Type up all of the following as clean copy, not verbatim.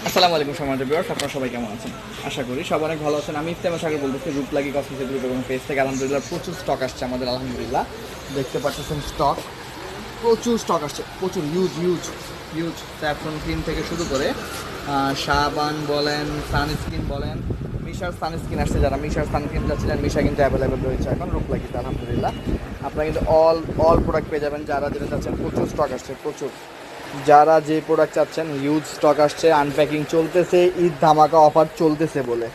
আসসালামু আলাইকুম সম্মানিত ভিউয়ার্স, আপনারা সবাই কেমন আছেন? আশা করি সবাই অনেক ভালো আছেন। আমি ইফতেখার সাগর বলতেছি রূপলাগী কসমেটিক্স গ্রুপ এবং পেজ থেকে। আলহামদুলিল্লাহ প্রচুর স্টক আসছে আমাদের, আলহামদুলিল্লাহ দেখতে পাচ্ছেন স্টক, প্রচুর স্টক আসছে, প্রচুর use use use saffron cream থেকে শুরু করে সাবান বলেন, সানস্ক্রিন বলেন, মিশার সানস্ক্রিন আসছে। যারা মিশার সানস্ক্রিন চাচ্ছিলেন, মিশা কিন্তু অ্যাভেলেবেল রয়েছে এখন রূপলাগীতে, আলহামদুলিল্লাহ আপনারা কিন্তু অল প্রোডাক্ট পেয়ে যাবেন। যারা যেটা চাচ্ছেন প্রচুর স্টক আসছে, প্রচুর। যারা যে প্রোডাক্ট চাচ্ছেন হিউজ স্টক আসছে, আনপ্যাকিং চলতেছে, ঈদ ধামাকা অফার চলতেছে বলে,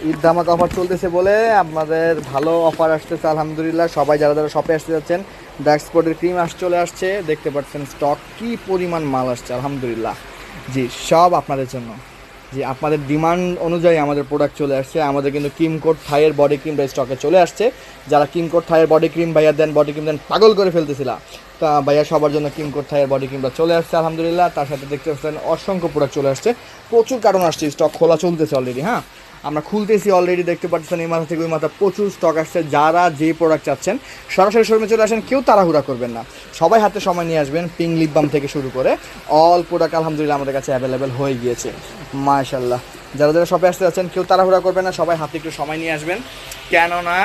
ঈদ ধামাকা অফার চলতেছে বলে আপনাদের ভালো অফার আসতেছে আলহামদুলিল্লাহ। সবাই যারা যারা শপে আসতে যাচ্ছেন, ড্যাক্সপোর্টের ক্রিম চলে আসছে, দেখতে পাচ্ছেন স্টক কি পরিমাণ মাল আসছে আলহামদুলিল্লাহ। জি, সব আপনাদের জন্য। জি, আপনাদের ডিমান্ড অনুযায়ী আমাদের প্রোডাক্ট চলে আসছে। আমাদের কিন্তু কিমকোট থাইয়ের বডি ক্রিমটা স্টকে চলে আসছে। যারা কিমকোট থাইয়ের বডি ক্রিম ভাইয়া দেন, বডি ক্রিম দেন পাগল করে ফেলতেছিলাম, তা ভাইয়া সবার জন্য কিমকোট থাইয়ের বডি ক্রিমটা চলে আসছে আলহামদুলিল্লাহ। তার সাথে দেখতে পাচ্ছেন অসংখ্য প্রোডাক্ট চলে আসছে, প্রচুর কারণ আসছে, স্টক খোলা চলতেছে অলরেডি। হ্যাঁ, আমরা খুলতেছি অলরেডি, দেখতে পাচ্ছেন এই মাথা থেকে ওই মাথা প্রচুর স্টক আসছে। যারা যে প্রোডাক্ট চাচ্ছেন সরাসরি শোরুমে চলে আসেন, কেউ তাড়াহুড়া করবেন না, সবাই হাতে সময় নিয়ে আসবেন। পিঙ্ক লিপ বাম থেকে শুরু করে অল প্রোডাক্ট আলহামদুলিল্লাহ আমাদের কাছে অ্যাভেলেবেল হয়ে গিয়েছে মাশাআল্লাহ। যারা যারা শপে আসতে যাচ্ছেন কেউ তাড়াহুড়া করবেন না, সবাই হাতে একটু সময় নিয়ে আসবেন, কেননা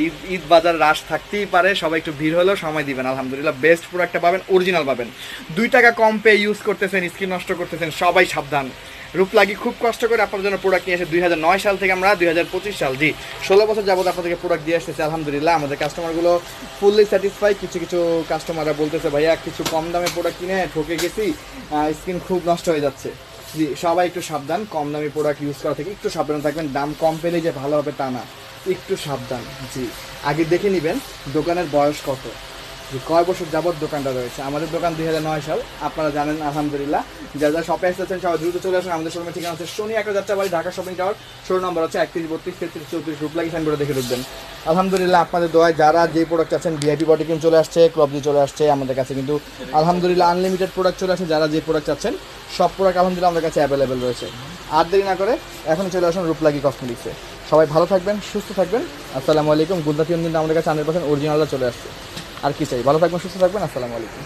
ঈদ ঈদ বাজার রাশ থাকতেই পারে, সবাই একটু ভিড় হলেও সময় দিবেন। আলহামদুলিল্লাহ বেস্ট প্রোডাক্টটা পাবেন, অরিজিনাল পাবেন। 2 টাকা কম পেয়ে ইউজ করতেছেন, স্কিন নষ্ট করতেছেন, সবাই সাবধান। রূপলাগী খুব কষ্ট করে আপনার জন্য প্রোডাক্ট নিয়ে এসে 2009 সাল থেকে আমরা 2025 সাল, জি 16 বছর যাবত আপনাদেরকে প্রোডাক্ট দিয়ে আসতেছে আলহামদুলিল্লাহ। আমাদের কাস্টমারগুলো ফুললি স্যাটিসফাই। কিছু কিছু কাস্টমাররা বলতেছে ভাইয়া কিছু কম দামে প্রোডাক্ট কিনে ঠকে গেছি, স্কিন খুব নষ্ট হয়ে যাচ্ছে। জি, সবাই একটু সাবধান, কম দামি প্রোডাক্ট ইউজ করা থেকে একটু সাবধান থাকবেন। দাম কম পেলেই যে ভালো হবে তা না, একটু সাবধান। জি, আগে দেখে নেবেন দোকানের বয়স কত, যে কয় বছর যাবত দোকানটা রয়েছে। আমাদের দোকান 2009 সাল, আপনারা জানেন আলহামদুলিল্লাহ। যারা যারা শপে আসতেছেন সবাই দ্রুত চলে আসেন। আমাদের শোরুমের ঠিকানা হচ্ছে শনি একটা Jatrabari, Dhaka shopping tower, showroom number হচ্ছে 31 32 33 34, রূপলাগী সাইনবোর্ডে দেখে ঢুকবেন। আলহামদুলিল্লাহ আপনাদের দোয়ায় যারা যে প্রোডাক্ট আছেন, ভিআইপি বডি ক্রিম চলে আসছে, ক্লবজি চলে আসছে আমাদের কাছে, কিন্তু আলহামদুলিল্লাহ আনলিমিটেড প্রোডাক্ট চলে আসে। যারা যে প্রোডাক্ট চাচ্ছেন সব প্রোডাক্ট আলহামদুলিল্লাহ আমাদের কাছে অ্যাভেলেবেল রয়েছে। আর দেরি না করে এখনই চলে আসুন রূপলাগী কসমেটিক্সে। সবাই ভালো থাকবেন, সুস্থ থাকবেন। আসসালামু আলাইকুম। গুলদাতিয়ন কিন্তু আমাদের কাছে 100% অরিজিনালটা চলে আসছে। আর কি চাই, ভালো থাকবেন, সুস্থ থাকবেন। আসসালামু আলাইকুম।